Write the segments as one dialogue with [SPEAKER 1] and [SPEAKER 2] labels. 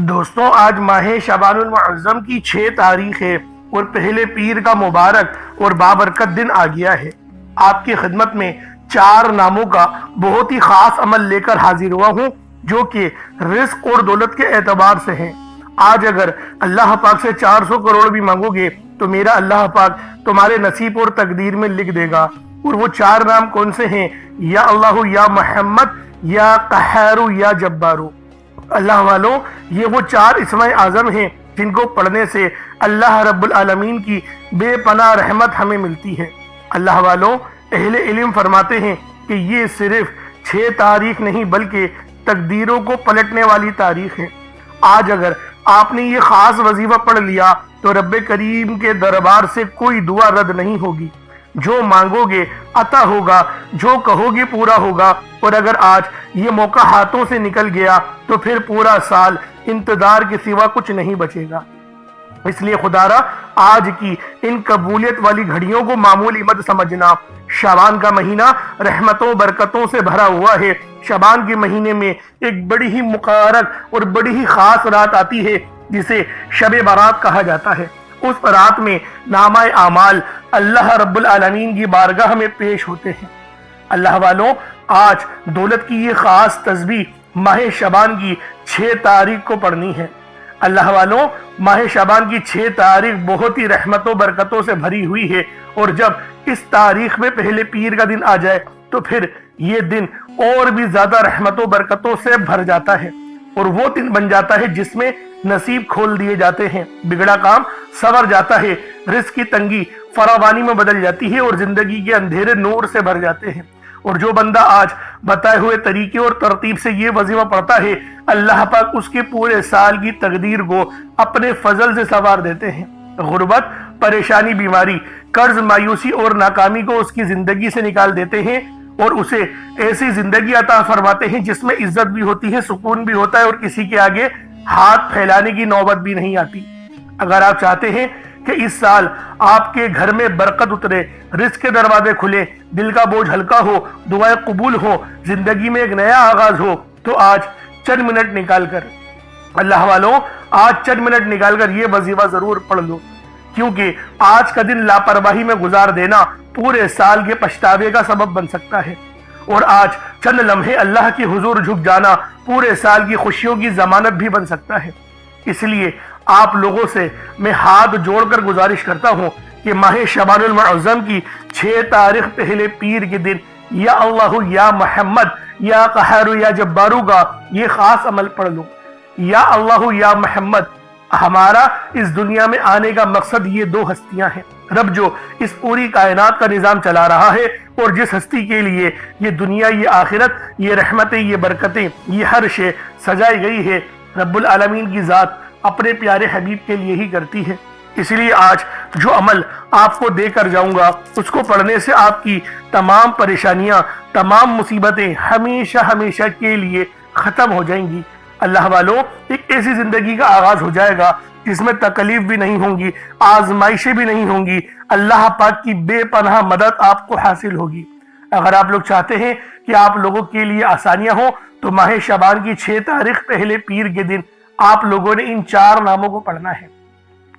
[SPEAKER 1] دوستوں، آج ماہ شعبان المعظم کی 6 تاریخ ہے اور پہلے پیر کا مبارک اور بابرکت دن آ گیا ہے۔ آپ کی خدمت میں 4 ناموں کا بہت ہی خاص عمل لے کر حاضر ہوا ہوں جو کہ رزق اور دولت کے اعتبار سے ہیں۔ آج اگر اللہ پاک سے 400 کروڑ بھی مانگو گے تو میرا اللہ پاک تمہارے نصیب اور تقدیر میں لکھ دے گا۔ اور وہ 4 نام کون سے ہیں؟ یا اللہ، یا محمد، یا قہار، یا جبارو۔ اللہ والوں، یہ وہ 4 اسماء اعظم ہیں جن کو پڑھنے سے اللہ رب العالمین کی بے پناہ رحمت ہمیں ملتی ہے۔ اللہ والوں، اہل علم فرماتے ہیں کہ یہ صرف 6 تاریخ نہیں بلکہ تقدیروں کو پلٹنے والی تاریخ ہے۔ آج اگر آپ نے یہ خاص وظیفہ پڑھ لیا تو رب کریم کے دربار سے کوئی دعا رد نہیں ہوگی۔ جو مانگو گے عطا ہوگا، جو کہو گے پورا ہوگا۔ اور اگر آج یہ موقع ہاتھوں سے نکل گیا تو پھر پورا سال انتظار کے سوا کچھ نہیں بچے گا۔ اس لیے خدارا، آج کی ان قبولیت والی گھڑیوں کو معمولی مت سمجھنا۔ شعبان کا مہینہ رحمتوں برکتوں سے بھرا ہوا ہے۔ شعبان کے مہینے میں ایک بڑی ہی مبارک اور بڑی ہی خاص رات آتی ہے جسے شب برات کہا جاتا ہے۔ اس رات میں نامہ اعمال اللہ رب العالمین کی بارگاہ میں پیش ہوتے ہیں۔ اللہ والوں، آج دولت کی یہ خاص تسبیح ماہ شعبان کی 6 تاریخ کو پڑھنی ہے۔ اللہ والوں، ماہ شعبان کی 6 تاریخ بہت ہی رحمتوں برکتوں سے بھری ہوئی ہے، اور جب اس تاریخ میں پہلے پیر کا دن آ جائے تو پھر یہ دن اور بھی زیادہ رحمتوں برکتوں سے بھر جاتا ہے، اور وہ دن بن جاتا ہے جس میں نصیب کھول دیے جاتے ہیں، بگڑا کام سنور جاتا ہے، رزق کی تنگی فراوانی میں بدل جاتی ہے، اور زندگی کے اندھیرے نور سے بھر جاتے ہیں۔ اور جو بندہ آج بتائے ہوئے طریقے اور ترتیب سے یہ وظیفہ پڑھتا ہے، اللہ پاک اس کے پورے سال کی تقدیر کو اپنے فضل سے سنوار دیتے ہیں۔ غربت، پریشانی، بیماری، قرض، مایوسی اور ناکامی کو اس کی زندگی سے نکال دیتے ہیں، اور اسے ایسی زندگی عطا فرماتے ہیں جس میں عزت بھی ہوتی ہے، سکون بھی ہوتا ہے، اور کسی کے آگے ہاتھ پھیلانے کی نوبت بھی نہیں آتی۔ اگر آپ چاہتے ہیں کہ اس سال آپ کے گھر میں برکت اترے، رزق کے دروازے کھلے، دل کا بوجھ ہلکا ہو، دعائیں قبول ہو، زندگی میں ایک نیا آغاز ہو، تو آج چند منٹ نکال کر اللہ والوں، آج چند منٹ نکال کر یہ وظیفہ ضرور پڑھ لو، کیونکہ آج کا دن لاپرواہی میں گزار دینا پورے سال کے پچھتاوے کا سبب بن سکتا ہے، اور آج چند لمحے اللہ کے حضور جھک جانا پورے سال کی خوشیوں کی ضمانت بھی بن سکتا ہے۔ اس لیے آپ لوگوں سے میں ہاتھ جوڑ کر گزارش کرتا ہوں کہ ماہ شعبان المعظم کی 6 تاریخ پہلے پیر کے دن یا اللہ، یا محمد، یا قہار، یا جبارو کا یہ خاص عمل پڑھ لو۔ یا اللہ، یا محمد، ہمارا اس دنیا میں آنے کا مقصد یہ 2 ہستیاں ہیں۔ رب جو اس پوری کائنات کا نظام چلا رہا ہے، اور جس ہستی کے لیے یہ دنیا، یہ آخرت، یہ رحمتیں، یہ برکتیں، یہ ہر شے سجائی گئی ہے، رب العالمین کی ذات اپنے پیارے حبیب کے لیے ہی کرتی ہے۔ اس لیے آج جو عمل آپ کو دے کر جاؤں گا، اس کو پڑھنے سے آپ کی تمام پریشانیاں، تمام مصیبتیں ہمیشہ ہمیشہ کے لیے ختم ہو جائیں گی۔ اللہ والوں، ایک ایسی زندگی کا آغاز ہو جائے گا جس میں تکلیف بھی نہیں ہوں گی، آزمائشیں بھی نہیں ہوں گی، اللہ پاک کی بے پناہ مدد آپ کو حاصل ہوگی۔ اگر آپ لوگ چاہتے ہیں کہ آپ لوگوں کے لیے آسانیاں ہوں تو ماہ شعبان کی 6 تاریخ پہلے پیر کے دن آپ لوگوں نے ان 4 ناموں کو پڑھنا ہے۔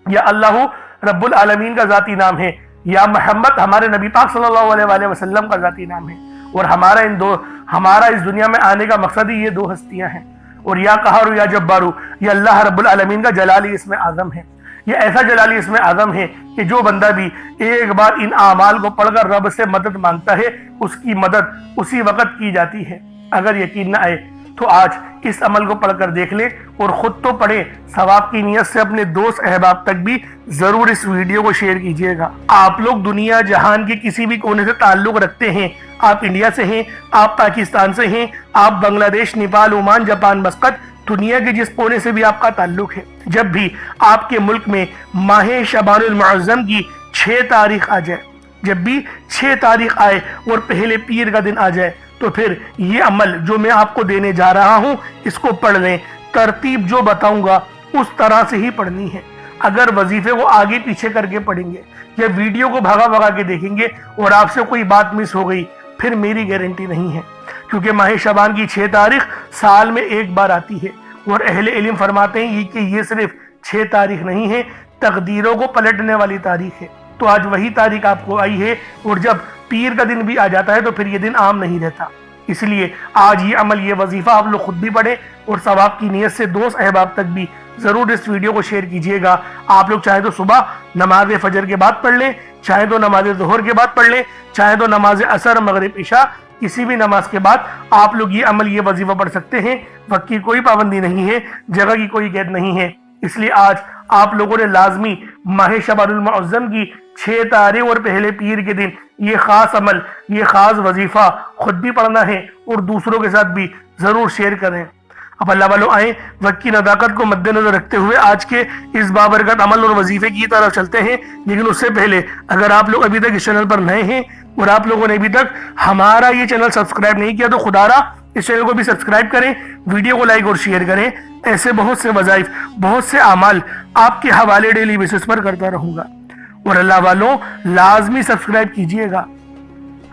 [SPEAKER 1] یا اللہ رب العالمین کا ذاتی نام ہے، یا محمد ہمارے نبی پاک صلی اللہ علیہ وآلہ وسلم کا ذاتی نام ہے، اور ہمارا اس دنیا میں آنے کا مقصد ہی یہ 2 ہستیاں ہیں۔ اور یا قہار، یا جبارو، یہ اللہ رب العالمین کا جلالی اسم اعظم ہے۔ یہ ایسا جلالی اسم اعظم ہے کہ جو بندہ بھی ایک بار ان اعمال کو پڑھ کر رب سے مدد مانگتا ہے، اس کی مدد اسی وقت کی جاتی ہے۔ اگر یقین نہ آئے تو آج اس عمل کو پڑھ کر دیکھ لیں، اور خود تو پڑھیں، ثواب کی نیت سے اپنے دوست احباب تک بھی ضرور اس ویڈیو کو شیئر کیجیے گا۔ آپ لوگ دنیا جہان کے کسی بھی کونے سے تعلق رکھتے ہیں، آپ انڈیا سے ہیں، آپ پاکستان سے ہیں، آپ بنگلہ دیش، نیپال، عمان، جاپان، مسقط، دنیا کے جس کونے سے بھی آپ کا تعلق ہے، جب بھی آپ کے ملک میں ماہ شعبان المعظم کی 6 تاریخ آ جائے، جب بھی 6 تاریخ آئے اور پہلے پیر کا دن آ جائے، تو پھر یہ عمل جو میں آپ کو دینے جا رہا ہوں اس کو پڑھ لیں۔ ترتیب جو بتاؤں گا اس طرح سے ہی پڑھنی ہے۔ اگر وظیفے کو آگے پیچھے کر کے پڑھیں گے یا ویڈیو کو بھگا بھگا کے دیکھیں گے اور آپ سے کوئی بات مس ہو گئی، پھر میری گارنٹی نہیں ہے، کیونکہ ماہ شعبان کی 6 تاریخ سال میں ایک بار آتی ہے، اور اہل علم فرماتے ہیں کہ یہ صرف 6 تاریخ نہیں ہے، تقدیروں کو پلٹنے والی تاریخ ہے۔ تو آج وہی تاریخ آپ کو آئی ہے، اور جب پیر کا دن بھی آ جاتا ہے تو پھر یہ دن عام نہیں رہتا۔ اس لیے آج یہ عمل، یہ وظیفہ آپ لوگ خود بھی پڑھیں، اور ثواب کی نیت سے دوست احباب تک بھی ضرور اس ویڈیو کو شیئر کیجئے گا۔ آپ لوگ چاہے تو صبح نماز فجر کے بعد پڑھ لیں، چاہے تو نماز ظہر کے بعد پڑھ لیں، چاہے تو نماز عصر، مغرب، عشاء، کسی بھی نماز کے بعد آپ لوگ یہ عمل، یہ وظیفہ پڑھ سکتے ہیں۔ وقت کی کوئی پابندی نہیں ہے، جگہ کی کوئی قید نہیں ہے۔ اس لیے آج آپ لوگوں نے لازمی ماہ شعبان المعظم کی 6 تاریخ اور پہلے پیر کے دن یہ خاص عمل، یہ خاص وظیفہ خود بھی پڑھنا ہے، اور دوسروں کے ساتھ بھی ضرور شیئر کریں۔ اب اللہ والوں آئیں، وقت کی نزاکت کو مد نظر رکھتے ہوئے آج کے اس بابرکت عمل اور وظیفے کی طرف چلتے ہیں۔ لیکن اس سے پہلے اگر آپ لوگ ابھی تک اس چینل پر نئے ہیں اور آپ لوگوں نے ابھی تک ہمارا یہ چینل سبسکرائب نہیں کیا تو خدا را اس چینل کو بھی سبسکرائب کریں، ویڈیو کو لائک اور شیئر کریں۔ ایسے بہت سے وظائف، بہت سے اعمال آپ کے حوالے ڈیلی بیسس پر کرتا رہوں گا، اور اللہ والوں لازمی سبسکرائب کیجئے گا۔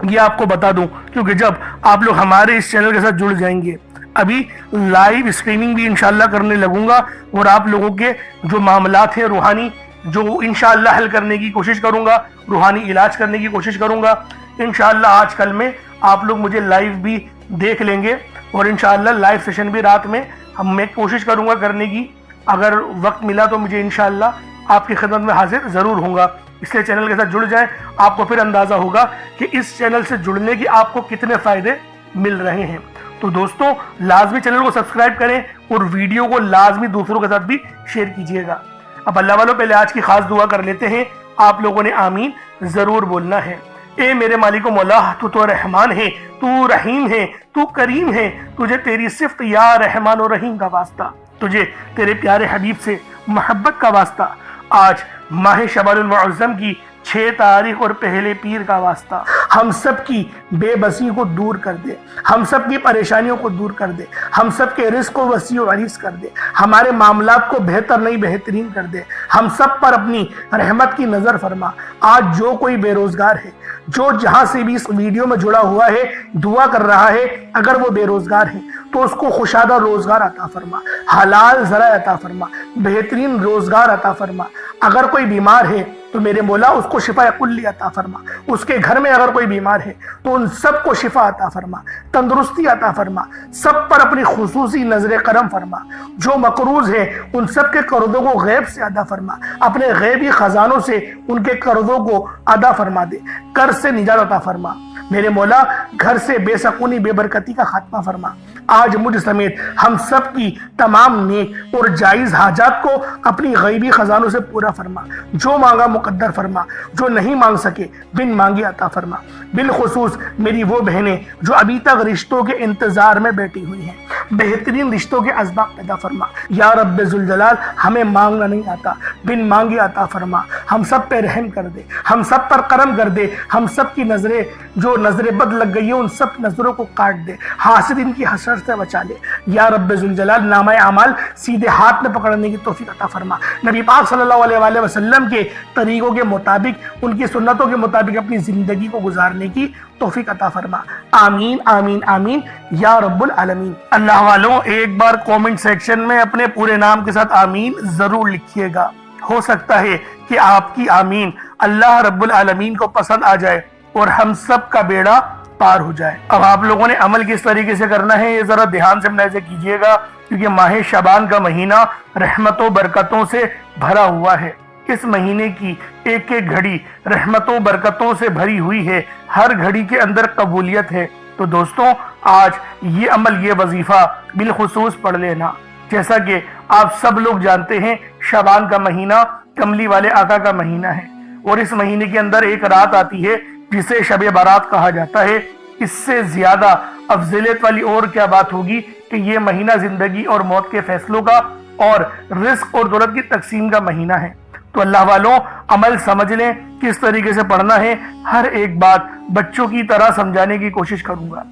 [SPEAKER 1] یہ آپ کو بتا دوں کیونکہ جب آپ لوگ ہمارے اس چینل کے ساتھ جڑ جائیں گے، ابھی لائیو اسٹریمنگ بھی انشاءاللہ کرنے لگوں گا، اور آپ لوگوں کے جو معاملات ہیں روحانی، جو انشاءاللہ حل کرنے کی کوشش کروں گا، روحانی علاج کرنے کی کوشش کروں گا۔ انشاءاللہ آج کل میں آپ لوگ مجھے لائیو بھی دیکھ لیں گے، اور انشاءاللہ لائیو سیشن بھی رات میں میں کوشش کروں گا کرنے کی۔ اگر وقت ملا تو مجھے انشاءاللہ آپ کی خدمت میں حاضر ضرور ہوں گا۔ اس لیے چینل کے ساتھ جڑ جائیں، آپ کو پھر اندازہ ہوگا کہ اس چینل سے جڑنے کی آپ کو کتنے فائدے مل رہے ہیں۔ تو دوستوں لازمی چینل کو سبسکرائب کریں، اور ویڈیو کو لازمی دوسروں کے ساتھ بھی شیئر کیجئے گا۔ اب اللہ والوں پہلے آج کی خاص دعا کر لیتے ہیں۔ آپ لوگوں نے آمین ضرور بولنا ہے۔ اے میرے مالک و مولا، تو رحمان ہے، تو رحیم ہے، تو کریم ہے، تجھے تیری صفت یا رحمان و رحیم کا واسطہ، تجھے تیرے پیارے حبیب سے محبت کا واسطہ، آج ماہ شعبان المعظم کی 6 تاریخ اور پہلے پیر کا واسطہ، ہم سب کی بے بسی کو دور کر دے، ہم سب کی پریشانیوں کو دور کر دے، ہم سب کے رزق کو وسیع و عریض کر دے، ہمارے معاملات کو بہتر نہیں بہترین کر دے، ہم سب پر اپنی رحمت کی نظر فرما۔ آج جو کوئی بے روزگار ہے، جو جہاں سے بھی اس ویڈیو میں جڑا ہوا ہے، دعا کر رہا ہے، اگر وہ بے روزگار ہے تو اس کو خوشادہ روزگار عطا فرما، حلال ذرائع عطا فرما، بہترین روزگار عطا فرما۔ اگر کوئی بیمار ہے تو میرے مولا اس کو شفا کلی عطا فرما، اس کے گھر میں اگر کوئی بیمار ہے تو ان سب کو شفا عطا فرما، تندرستی عطا فرما، سب پر اپنی خصوصی نظر کرم فرما۔ جو مقروض ہیں ان سب کے قرضوں کو غیب سے ادا فرما، اپنے غیبی خزانوں سے ان کے قرضوں کو ادا فرما دے، قرض سے نجات عطا فرما۔ میرے مولا گھر سے بے سکونی، بے برکتی کا خاتمہ فرما۔ آج مجھ سمیت ہم سب کی تمام نیک اور جائز حاجات کو اپنی غیبی خزانوں سے پورا فرما، جو مانگا مقدر فرما، جو نہیں مانگ سکے بن مانگے عطا فرما۔ بالخصوص میری وہ بہنیں جو ابھی تک رشتوں کے انتظار میں بیٹھی ہوئی ہیں، بہترین رشتوں کے اسباب پیدا فرما۔ یا رب ذوالجلال، ہمیں مانگنا نہیں آتا، بن مانگے عطا فرما۔ ہم سب پہ رحم کر دے، ہم سب پر کرم کر دے، ہم سب کی نظریں جو نظر بد لگ گئی ہیں ان سب نظروں کو کاٹ دے، حاسدین کی حسد سے بچا لے۔ یا رب ذوالجلال، نامہ اعمال سیدھے ہاتھ میں پکڑنے کی توفیق عطا فرما۔ نبی پاک صلی اللہ علیہ وآلہ وسلم کے طریقوں کے مطابق، ان کی سنتوں کے مطابق اپنی زندگی کو گزارنے کی توفیق عطا فرما۔ آمین آمین آمین یا رب العالمین۔ اللہ والوں ایک بار کومنٹ سیکشن میں اپنے پورے نام کے ساتھ آمین ضرور لکھیے گا۔ ہو سکتا ہے کہ آپ کی آمین اللہ رب العالمین کو پسند آ جائے اور ہم سب کا بیڑا پار ہو جائے۔ اب آپ لوگوں نے عمل کس طریقے سے کرنا ہے یہ ذرا دھیان سے ملاحظہ کیجئے گا، کیونکہ ماہ شعبان کا مہینہ رحمتوں برکتوں سے بھرا ہوا ہے۔ اس مہینے کی ایک ایک گھڑی رحمتوں برکتوں سے بھری ہوئی ہے، ہر گھڑی کے اندر قبولیت ہے۔ تو دوستوں آج یہ عمل، یہ وظیفہ بالخصوص پڑھ لینا۔ جیسا کہ آپ سب لوگ جانتے ہیں شعبان کا مہینہ کملی والے آقا کا مہینہ ہے، اور اس مہینے کے اندر ایک رات آتی ہے جسے شب بارات کہا جاتا ہے۔ اس سے زیادہ افضلیت والی اور کیا بات ہوگی کہ یہ مہینہ زندگی اور موت کے فیصلوں کا اور رزق اور دولت کی تقسیم کا مہینہ ہے۔ تو اللہ والوں عمل سمجھ لیں کس طریقے سے پڑھنا ہے، ہر ایک بات بچوں کی طرح سمجھانے کی کوشش کروں گا۔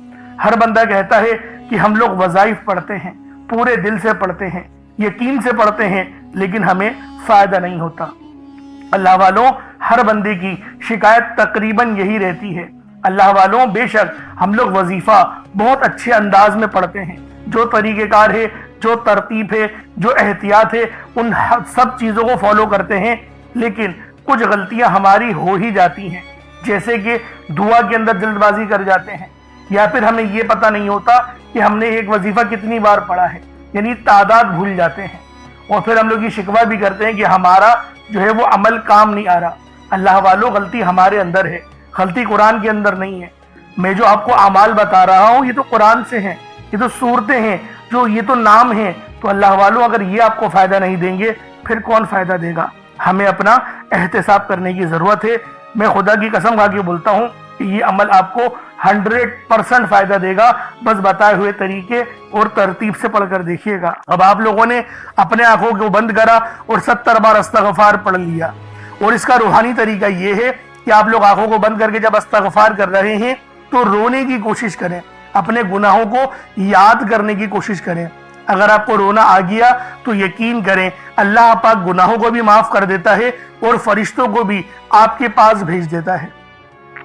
[SPEAKER 1] ہر بندہ کہتا ہے کہ ہم لوگ وظائف پڑھتے ہیں، پورے دل سے پڑھتے ہیں، یقین سے پڑھتے ہیں، لیکن ہمیں فائدہ نہیں ہوتا۔ اللہ والوں ہر بندے کی شکایت تقریباً یہی رہتی ہے۔ اللہ والوں بے شک ہم لوگ وظیفہ بہت اچھے انداز میں پڑھتے ہیں، جو طریقہ کار ہے، جو ترتیب ہے، جو احتیاط ہے، ان سب چیزوں کو فالو کرتے ہیں، لیکن کچھ غلطیاں ہماری ہو ہی جاتی ہیں، جیسے کہ دعا کے اندر جلد بازی کر جاتے ہیں، یا پھر ہمیں یہ پتہ نہیں ہوتا کہ ہم نے ایک وظیفہ کتنی بار پڑھا ہے، یعنی تعداد بھول جاتے ہیں، اور پھر ہم لوگ یہ شکوہ بھی کرتے ہیں کہ ہمارا جو ہے وہ عمل کام نہیں آ رہا۔ اللہ والو، غلطی ہمارے اندر ہے، غلطی قرآن کے اندر نہیں ہے۔ میں جو آپ کو اعمال بتا رہا ہوں یہ تو قرآن سے ہیں، یہ تو صورتیں ہیں، یہ تو نام ہیں، تو اللہ والو اگر یہ آپ کو فائدہ نہیں دیں گے پھر کون فائدہ دے گا؟ ہمیں اپنا احتساب کرنے کی ضرورت ہے۔ میں خدا کی قسم کھا کے بولتا ہوں کہ یہ عمل آپ کو 100% فائدہ دے گا، بس بتائے ہوئے طریقے اور ترتیب سے پڑھ کر دیکھیے گا۔ اب آپ لوگوں نے اپنے آنکھوں کو بند کرا اور 70 بار استغفار پڑھ لیا، اور اس کا روحانی طریقہ یہ ہے کہ آپ لوگ آنکھوں کو بند کر کے جب استغفار کر رہے ہیں تو رونے کی کوشش کریں، اپنے گناہوں کو یاد کرنے کی کوشش کریں۔ اگر آپ کو رونا آ گیا تو یقین کریں اللہ پاک گناہوں کو بھی معاف کر دیتا ہے اور فرشتوں کو بھی آپ کے پاس بھیج دیتا ہے۔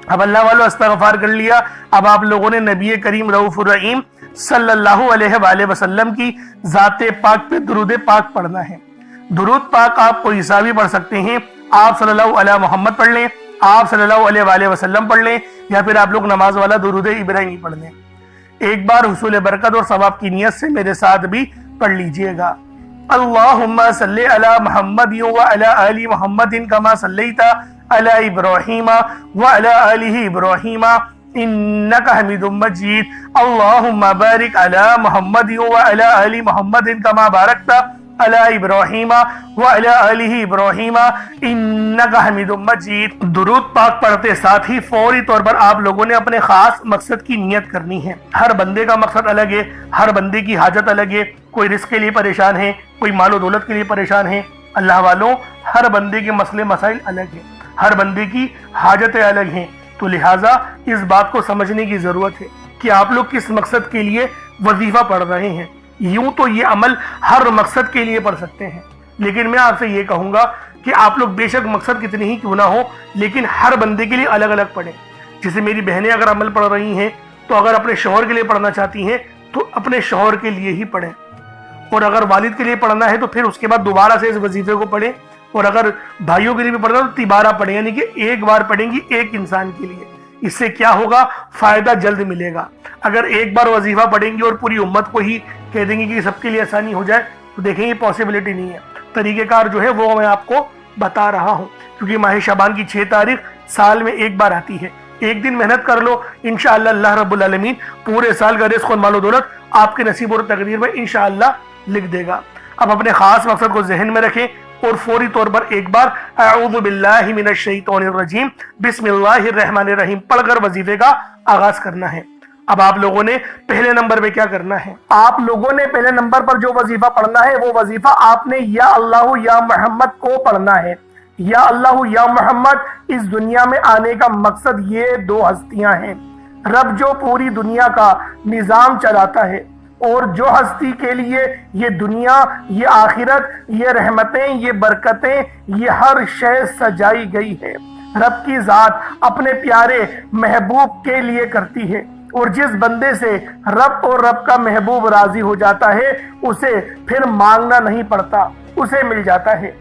[SPEAKER 1] اب اللہ والو استغفار کر لیا، اب آپ لوگوں نے نبی کریم رؤوف الرحیم صلی اللہ علیہ وآلہ وسلم کی ذات پاک پہ درود پاک پڑھنا ہے۔ درود پاک آپ کوئی سا بھی پڑھ سکتے ہیں، آپ صلی اللہ علیہ محمد پڑھ لیں، آپ صلی اللہ علیہ وآلہ وسلم پڑھ لیں، یا پھر آپ لوگ نماز والا درود ابراہیمی پڑھ لیں۔ ایک بار حصول برکت اور ثواب کی نیت سے میرے ساتھ بھی پڑھ لیجئے گا۔ اللہم صلی علی محمد وعلی آل محمد کما صلیت علی ابراہیم وعلی آل ابراہیم انک حمید مجید۔ اللہم بارک علی محمد وعلی آل محمد کما بارکت علی ابراہیم وعلی آل ابراہیم انک حمید مجید۔ درود پاک پڑھتے ساتھ ہی فوری طور پر آپ لوگوں نے اپنے خاص مقصد کی نیت کرنی ہے۔ ہر بندے کا مقصد الگ ہے، ہر بندے کی حاجت الگ ہے، کوئی رزق کے لیے پریشان ہے، کوئی مال و دولت کے لیے پریشان ہے۔ اللہ والوں، ہر بندے کے مسئلے مسائل الگ ہیں، ہر بندے کی حاجتیں الگ ہیں، تو لہٰذا اس بات کو سمجھنے کی ضرورت ہے کہ آپ لوگ کس مقصد کے لیے وظیفہ پڑھ رہے ہیں۔ یوں تو یہ عمل ہر مقصد کے لیے پڑھ سکتے ہیں، لیکن میں آپ سے یہ کہوں گا کہ آپ لوگ بے شک مقصد کتنے ہی کیوں نہ ہو لیکن ہر بندے کے لیے الگ الگ پڑھیں۔ جیسے میری بہنیں اگر عمل پڑھ رہی ہیں تو اگر اپنے شوہر کے لیے پڑھنا چاہتی ہیں تو اپنے شوہر کے لیے ہی پڑھیں، اور اگر والد کے لیے پڑھنا ہے تو پھر اس کے بعد دوبارہ سے اس وظیفے کو پڑھیں، اور اگر بھائیوں کے لیے بھی پڑھنا ہے تو تیبارہ پڑھیں، یعنی کہ ایک بار پڑھیں گی ایک انسان کے لیے۔ اس سے کیا ہوگا؟ فائدہ جلد ملے گا۔ اگر ایک بار وظیفہ پڑھیں گی اور پوری امت کو ہی کہہ دیں گے کہ سب کے لیے آسانی ہو جائے تو دیکھیں یہ پاسبلٹی نہیں ہے۔ طریقہ کار جو ہے وہ میں آپ کو بتا رہا ہوں، کیونکہ ماہ شعبان کی 6 تاریخ سال میں ایک بار آتی ہے۔ ایک دن محنت کر لو، انشاءاللہ اللہ رب العالمین پورے سال کا رزق اور مال و دولت آپ کے نصیب اور تقدیر میں انشاءاللہ لکھ دے گا۔ اب اپنے خاص مقصد کو ذہن میں رکھیں اور فوری طور پر ایک بار اعوذ باللہ من الشیطان الرجیم بسم اللہ الرحمن الرحیم پڑھ کر وظیفے کا آغاز کرنا ہے۔ اب آپ لوگوں نے پہلے نمبر پہ کیا کرنا ہے؟ آپ لوگوں نے پہلے نمبر پر جو وظیفہ پڑھنا ہے وہ وظیفہ آپ نے یا اللہ یا محمد کو پڑھنا ہے۔ یا اللہ یا محمد اس دنیا میں آنے کا مقصد یہ 2 ہستیاں ہیں، رب جو پوری دنیا کا نظام چلاتا ہے، اور جو ہستی کے لیے یہ دنیا، یہ آخرت، یہ رحمتیں، یہ برکتیں، یہ ہر شے سجائی گئی ہے، رب کی ذات اپنے پیارے محبوب کے لیے کرتی ہے، اور جس بندے سے رب اور رب کا محبوب راضی ہو جاتا ہے اسے پھر مانگنا نہیں پڑتا، اسے مل جاتا ہے۔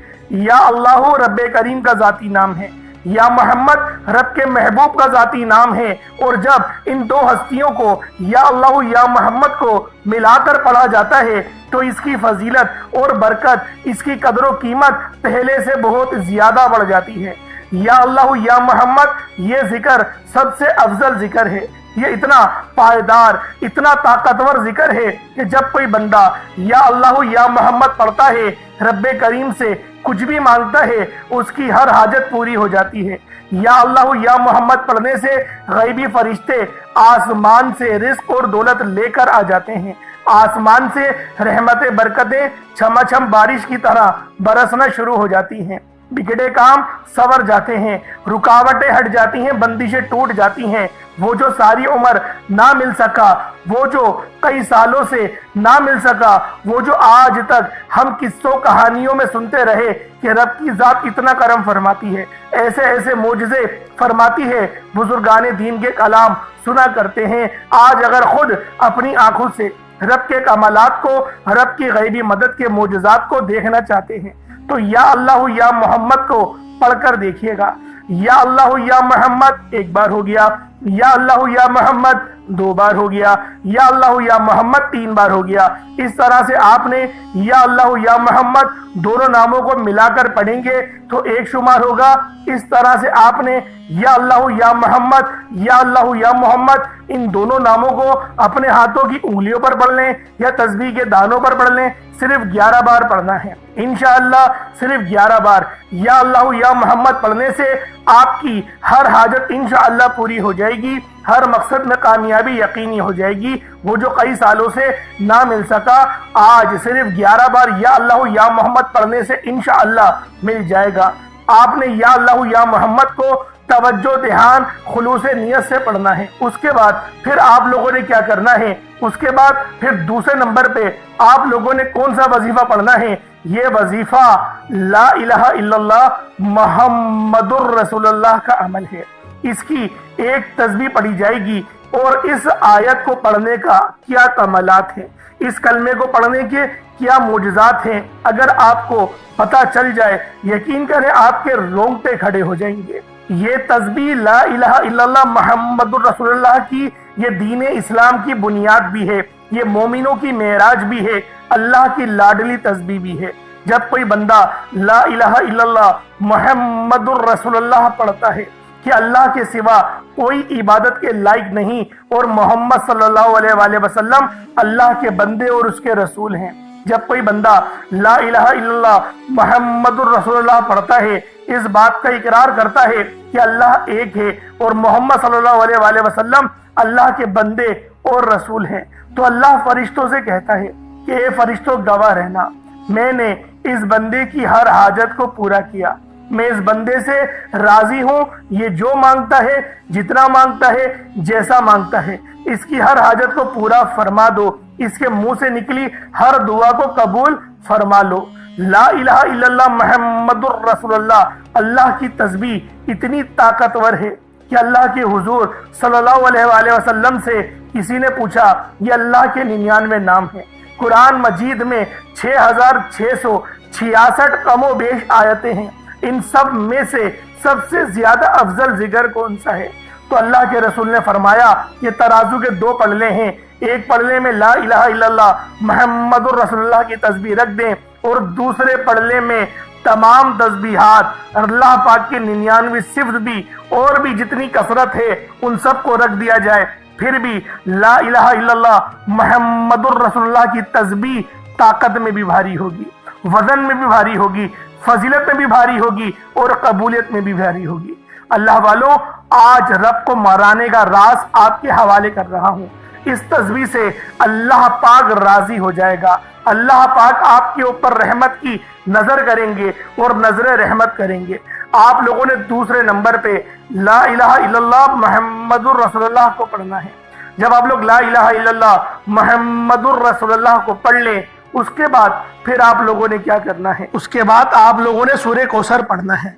[SPEAKER 1] یا اللہ رب کریم کا ذاتی نام ہے، یا محمد رب کے محبوب کا ذاتی نام ہے، اور جب ان 2 ہستیوں کو یا اللہ یا محمد کو ملا کر پڑھا جاتا ہے تو اس کی فضیلت اور برکت، اس کی قدر و قیمت پہلے سے بہت زیادہ بڑھ جاتی ہے۔ یا اللہ یا محمد یہ ذکر سب سے افضل ذکر ہے، یہ اتنا پائیدار، اتنا طاقتور ذکر ہے کہ جب کوئی بندہ یا اللہ یا محمد پڑھتا ہے، رب کریم سے کچھ بھی مانگتا ہے، اس کی ہر حاجت پوری ہو جاتی ہے۔ یا اللہ یا محمد پڑھنے سے غیبی فرشتے آسمان سے رزق اور دولت لے کر آ جاتے ہیں، آسمان سے رحمتیں برکتیں چھما چھم بارش کی طرح برسنا شروع ہو جاتی ہیں، بگڑے کام سنور جاتے ہیں، رکاوٹیں ہٹ جاتی ہیں، بندشیں ٹوٹ جاتی ہیں۔ وہ جو ساری عمر نہ مل سکا، وہ جو کئی سالوں سے نہ مل سکا، وہ جو آج تک ہم قصوں کہانیوں میں سنتے رہے کہ رب کی ذات اتنا کرم فرماتی ہے، ایسے ایسے معجزے فرماتی ہے، بزرگان دین کے کلام سنا کرتے ہیں، آج اگر خود اپنی آنکھوں سے رب کے کمالات کو، رب کی غیبی مدد کے معجزات کو دیکھنا چاہتے ہیں تو یا اللہ یا محمد کو پڑھ کر دیکھیے گا۔ یا اللہ یا محمد ایک بار ہو گیا، یا اللہ یا محمد دو بار ہو گیا، یا اللہ یا محمد تین بار ہو گیا۔ اس طرح سے آپ نے یا اللہ یا محمد دونوں ناموں کو ملا کر پڑھیں گے تو ایک شمار ہوگا۔ اس طرح سے آپ نے یا اللہ یا محمد، یا اللہ یا محمد ان دونوں ناموں کو اپنے ہاتھوں کی انگلیوں پر پڑھ لیں یا تسبیح کے دانوں پر پڑھ لیں، صرف 11 بار پڑھنا ہے انشاءاللہ، صرف 11 بار یا اللہ یا محمد پڑھنے سے آپ کی ہر حاجت انشاءاللہ پوری ہو جائے گی، ہر مقصد میں کامیابی یقینی ہو جائے گی۔ وہ جو کئی سالوں سے نہ مل سکا، آج صرف 11 بار یا اللہ یا محمد پڑھنے سے انشاءاللہ مل جائے گا۔ آپ نے یا اللہ یا محمد کو توجہ، دھیان، خلوص نیت سے پڑھنا ہے۔ اس کے بعد پھر آپ لوگوں نے کیا کرنا ہے، اس کے بعد پھر دوسرے نمبر پہ آپ لوگوں نے کون سا وظیفہ پڑھنا ہے؟ یہ وظیفہ لا الہ الا اللہ محمد الرسول اللہ کا عمل ہے۔ اس کی ایک تسبیح پڑھی جائے گی اور اس آیت کو پڑھنے کا کیا کمالات ہیں، اس کلمے کو پڑھنے کے کیا معجزات ہیں، اگر آپ کو پتہ چل جائے یقین کریں آپ کے رونگٹے کھڑے ہو جائیں گے۔ یہ تسبیح لا الہ الا اللہ محمد الرسول اللہ کی یہ دین اسلام کی بنیاد بھی ہے، یہ مومنوں کی معراج بھی ہے، اللہ کی لاڈلی تسبیح بھی ہے۔ جب کوئی بندہ لا الہ الا اللہ محمد الرسول اللہ پڑھتا ہے کہ اللہ کے سوا کوئی عبادت کے لائق نہیں اور محمد صلی اللہ علیہ وآلہ وسلم اللہ کے بندے اور اس کے رسول ہیں، جب کوئی بندہ لا الہ الا اللہ محمد الرسول اللہ پڑھتا ہے، اس بات کا اقرار کرتا ہے کہ اللہ ایک ہے اور محمد صلی اللہ علیہ وآلہ وسلم اللہ کے بندے اور رسول ہیں، تو اللہ فرشتوں سے کہتا ہے کہ اے فرشتوں گواہ رہنا، میں نے اس بندے کی ہر حاجت کو پورا کیا، میں اس بندے سے راضی ہوں، یہ جو مانگتا ہے، جتنا مانگتا ہے، جیسا مانگتا ہے، اس کی ہر حاجت کو پورا فرما دو، اس کے منہ سے نکلی ہر دعا کو قبول فرما لو۔ لا الہ الا اللہ محمد الرسول اللہ، اللہ کی تسبیح اتنی طاقتور ہے کہ اللہ کے حضور صلی اللہ علیہ وآلہ وسلم سے کسی نے پوچھا، یہ اللہ کے 99 نام ہیں، قرآن مجید میں 6666 کم و بیش آیتیں ہیں، ان سب میں سے سب سے زیادہ افضل ذکر کون سا ہے؟ تو اللہ کے رسول نے فرمایا یہ ترازو کے 2 پلڑے ہیں، ایک پلڑے میں لا الہ الا اللہ محمد الرسول اللہ کی تسبیح رکھ دیں اور دوسرے پلڑے میں تمام تسبیحات اللہ پاک کے 99 صفت بھی اور بھی جتنی کثرت ہے ان سب کو رکھ دیا جائے، پھر بھی لا الہ الا اللہ محمد الرسول اللہ کی تسبیح طاقت میں بھی بھاری ہوگی، وزن میں بھی بھاری ہوگی، فضیلت میں بھی بھاری ہوگی اور قبولیت میں بھی بھاری ہوگی۔ اللہ والوں، آج رب کو مرانے کا راز آپ کے حوالے کر رہا ہوں۔ اس تسبیح سے اللہ پاک راضی ہو جائے گا، اللہ پاک آپ کے اوپر رحمت کی نظر کریں گے اور نظر رحمت کریں گے۔ آپ لوگوں نے دوسرے نمبر پہ لا الہ الا اللہ محمد الرسول اللہ کو پڑھنا ہے۔ جب آپ لوگ لا الہ الا اللہ محمد الرسول اللہ کو پڑھ لیں، اس کے بعد پھر آپ لوگوں نے کیا کرنا ہے؟ اس کے بعد آپ لوگوں نے سورہ کوثر پڑھنا ہے۔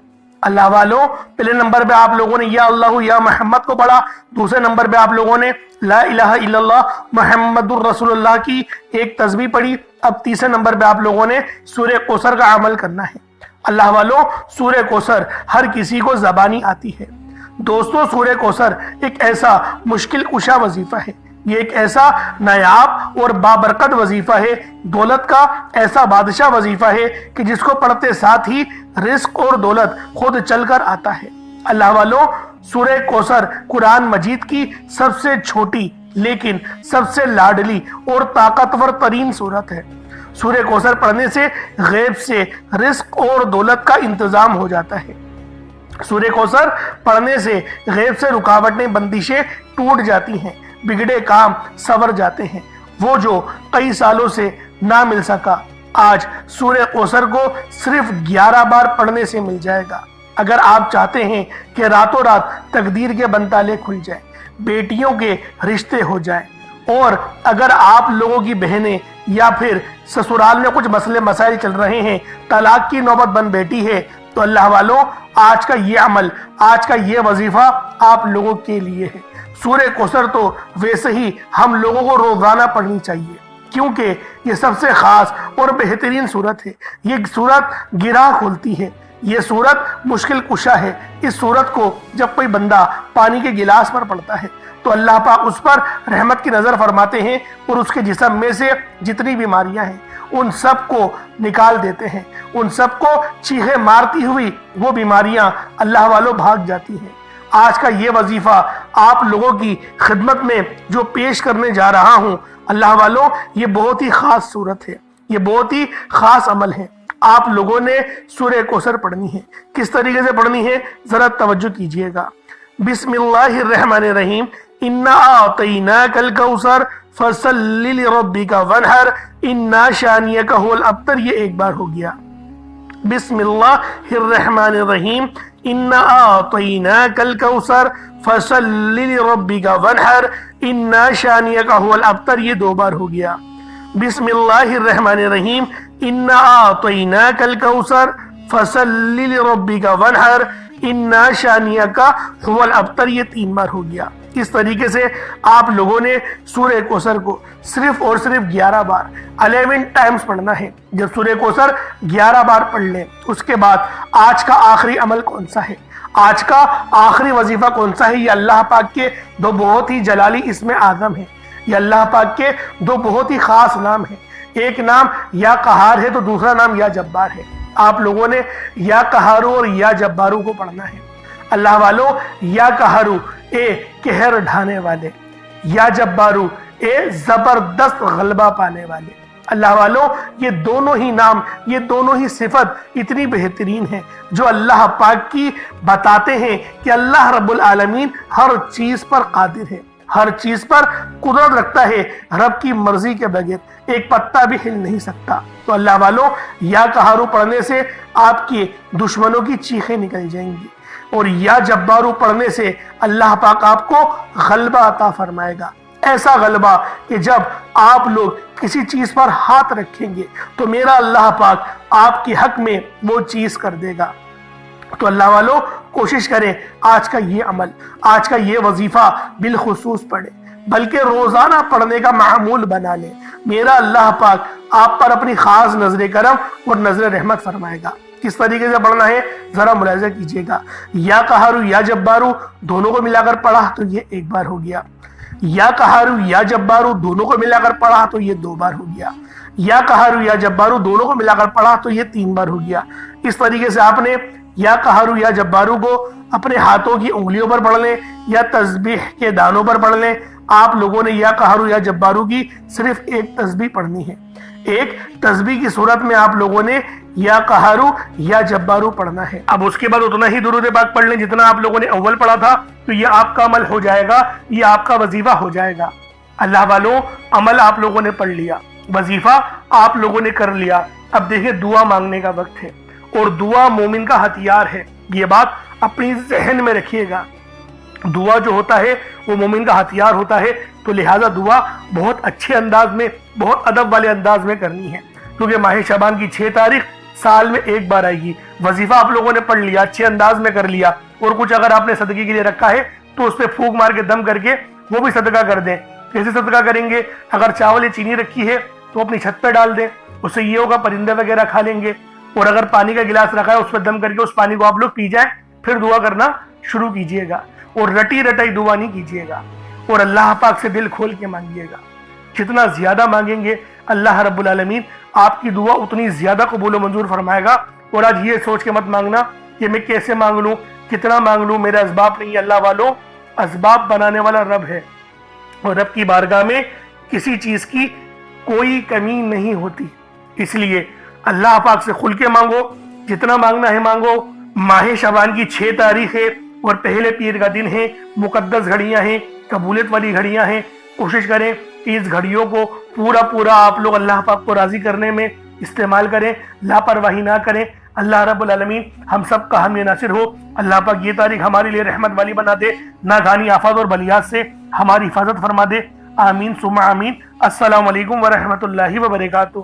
[SPEAKER 1] اللہ والوں، پہلے نمبر پہ آپ لوگوں نے یا اللہ یا محمد کو پڑھا، دوسرے نمبر پہ آپ لوگوں نے لا الہ الا اللہ محمد الرسول اللہ کی ایک تسبیح پڑھی، اب تیسرے نمبر پہ آپ لوگوں نے سورہ کوثر کا عمل کرنا ہے۔ اللہ والوں، سورہ کوثر ہر کسی کو زبانی آتی ہے۔ دوستو، سورہ کوثر ایک ایسا مشکل کشا وظیفہ ہے، یہ ایک ایسا نایاب اور بابرکت وظیفہ ہے، دولت کا ایسا بادشاہ وظیفہ ہے کہ جس کو پڑھتے ساتھ ہی رزق اور دولت خود چل کر آتا ہے۔ اللہ والوں، سورہ کوثر قرآن مجید کی سب سے چھوٹی لیکن سب سے لاڈلی اور طاقتور ترین سورت ہے۔ سورہ کوثر پڑھنے سے غیب سے رزق اور دولت کا انتظام ہو جاتا ہے۔ سورہ کوثر پڑھنے سے غیب سے رکاوٹیں، بندشیں ٹوٹ جاتی ہیں، بگڑے کام سنور جاتے ہیں۔ وہ جو کئی سالوں سے نہ مل سکا، آج سورہ کوثر کو صرف 11 بار پڑھنے سے مل جائے گا۔ اگر آپ چاہتے ہیں کہ راتوں رات تقدیر کے بنتالے کھل جائیں، بیٹیوں کے رشتے ہو جائیں، اور اگر آپ لوگوں کی بہنیں یا پھر سسرال میں کچھ مسئلے مسائل چل رہے ہیں، طلاق کی نوبت بن بیٹھی ہے، تو اللہ والوں، آج کا یہ عمل، آج کا یہ وظیفہ آپ لوگوں کے لیے ہے۔ سورہ کوثر تو ویسے ہی ہم لوگوں کو روزانہ پڑھنی چاہیے، کیونکہ یہ سب سے خاص اور بہترین صورت ہے۔ یہ صورت گرہ کھولتی ہے، یہ صورت مشکل کشا ہے۔ اس صورت کو جب کوئی بندہ پانی کے گلاس پر پڑتا ہے تو اللہ پاک اس پر رحمت کی نظر فرماتے ہیں اور اس کے جسم میں سے جتنی بیماریاں ہیں ان سب کو نکال دیتے ہیں، ان سب کو چیخیں مارتی ہوئی وہ بیماریاں اللہ والوں بھاگ جاتی ہیں۔ آج کا یہ وظیفہ آپ لوگوں کی خدمت میں جو پیش کرنے جا رہا ہوں اللہ والوں، یہ بہت ہی خاص صورت ہے، یہ بہت ہی خاص عمل ہے۔ آپ لوگوں نے سورہ کوثر پڑھنی ہے۔ کس طریقے سے پڑھنی ہے ذرا توجہ کیجئے گا۔ بسم اللہ الرحمن الرحیم، انا اعطیناک الکوثر فصل لربک وانحر انا شانیک هو الابتر، یہ ایک بار ہو گیا۔ بسم اللہ الرحمن الرحیم، انا اعطیناک الکوثر فصل لربک وانحر انا شانیک هو الابتر، یہ دو بار ہو گیا۔ بسم اللہ الرحمن الرحیم، انا اعطیناک الکوثر فصل لربک وانحر انا شانیک هو الابتر، یہ تین بار ہو گیا۔ اس طریقے سے آپ لوگوں نے سورہ کوثر کو صرف اور صرف 11 بار 11 ٹائمز پڑھنا ہے۔ جب سورہ کوثر 11 بار پڑھ لیں اس کے بعد آج کا آخری عمل کون سا ہے، آج کا آخری وظیفہ کون سا ہے، یہ اللہ پاک کے دو بہت ہی جلالی اسم اعظم ہیں، یہ اللہ پاک کے دو بہت ہی خاص نام ہیں۔ ایک نام یا قہار ہے تو دوسرا نام یا جبار ہے۔ آپ لوگوں نے یا قہارو اور یا جبارو کو پڑھنا ہے۔ اللہ والو، یا قہارو اے قہر ڈھانے والے، یا جبارو اے زبردست غلبہ پانے والے۔ اللہ والو، یہ دونوں ہی نام، یہ دونوں ہی صفت اتنی بہترین ہیں جو اللہ پاک کی بتاتے ہیں کہ اللہ رب العالمین ہر چیز پر قادر ہے، ہر چیز پر قدرت رکھتا ہے، رب کی مرضی کے بغیر ایک پتا بھی ہل نہیں سکتا۔ تو اللہ والو، یا قہارو پڑھنے سے آپ کے دشمنوں کی چیخیں نکل جائیں گی، اور یا جبارو پڑھنے سے اللہ پاک آپ کو غلبہ عطا فرمائے گا، ایسا غلبہ کہ جب آپ لوگ کسی چیز پر ہاتھ رکھیں گے تو میرا اللہ پاک آپ کے حق میں وہ چیز کر دے گا۔ تو اللہ والو، کوشش کریں آج کا یہ عمل، آج کا یہ وظیفہ بالخصوص پڑھیں، بلکہ روزانہ پڑھنے کا معمول بنا لیں۔ میرا اللہ پاک آپ پر اپنی خاص نظر کرم اور نظر رحمت فرمائے گا۔ کس طریقے سے پڑھنا ہے ذرا ملاحظہ کیجئے گا۔ یا قہارو یا جبارو دونوں کو ملا کر پڑھا تو یہ ایک بار ہو گیا، یا قہارو یا جبارو دونوں کو ملا کر پڑھا تو یہ دو بار ہو گیا، یا قہارو یا جبارو دونوں کو ملا کر پڑھا تو یہ تین بار ہو گیا۔ اس طریقے سے آپ نے یا قہارو یا جبارو کو اپنے ہاتھوں کی انگلیوں پر پڑھ لیں یا تسبیح کے دانوں پر پڑھ لیں۔ آپ لوگوں نے یا قہارو یا جبارو کی صرف ایک تسبیح پڑھنی ہے، ایک تسبیح کی صورت میں آپ لوگوں نے یا قہارو یا جبارو پڑھنا ہے۔ اب اس کے بعد اتنا ہی درود پاک پڑھ لیں جتنا آپ لوگوں نے اول پڑھا تھا، تو یہ آپ کا عمل ہو جائے گا، یہ آپ کا وظیفہ ہو جائے گا۔ اللہ والوں، عمل آپ لوگوں نے پڑھ لیا، وظیفہ آپ لوگوں نے کر لیا۔ اب دیکھیں دعا مانگنے کا وقت ہے، اور دعا مومن کا ہتھیار ہے، یہ بات اپنی ذہن میں رکھیے گا۔ دعا جو ہوتا ہے وہ مومن کا ہتھیار ہوتا ہے، تو لہٰذا دعا بہت اچھے انداز میں، بہت ادب والے انداز میں کرنی ہے، کیونکہ ماہ شعبان کی 6 تاریخ سال میں ایک بار آئے گی۔ وظیفہ آپ لوگوں نے پڑھ لیا، اچھے انداز میں کر لیا، اور کچھ اگر آپ نے صدقے کے لیے رکھا ہے تو اس پہ پھونک مار کے دم کر کے وہ بھی صدقہ کر دیں۔ کیسے صدقہ کریں گے؟ اگر چاول یا چینی رکھی ہے تو اپنی چھت پہ ڈال دیں، اس سے یہ ہوگا پرندے وغیرہ کھا لیں گے، اور اگر پانی کا گلاس رکھا ہے اس پہ دم کر کے اس پانی کو آپ لوگ پی جائیں، پھر دعا کرنا شروع کیجئے گا، اور رٹی رٹائی دعا نہیں کیجئے گا، اور اللہ پاک سے دل کھول کے مانگیے گا۔ جتنا زیادہ مانگیں گے اللہ رب العالمین آپ کی دعا اتنی زیادہ قبول و منظور فرمائے گا۔ اور آج یہ سوچ کے مت مانگنا کہ میں کیسے مانگ لوں، کتنا مانگ لوں، میرا اسباب نہیں ہے۔ اللہ والوں، اسباب بنانے والا رب ہے، اور رب کی بارگاہ میں کسی چیز کی کوئی کمی نہیں ہوتی، اس لیے اللہ پاک سے کھل کے مانگو، جتنا مانگنا ہے مانگو۔ ماہ شعبان کی 6 تاریخ ہے اور پہلے پیر کا دن ہے، مقدس گھڑیاں ہیں، قبولیت والی گھڑیاں ہیں۔ کوشش کریں کہ اس گھڑیوں کو پورا آپ لوگ اللہ پاک کو راضی کرنے میں استعمال کریں، لاپرواہی نہ کریں۔ اللہ رب العالمین ہم سب کا حامی ناصر ہو۔ اللہ پاک یہ تاریخ ہمارے لیے رحمت والی بنا دے، ناگہانی آفات اور بلیات سے ہماری حفاظت فرما دے۔ آمین ثم آمین۔ السلام علیکم ورحمۃ اللہ وبرکاتہ۔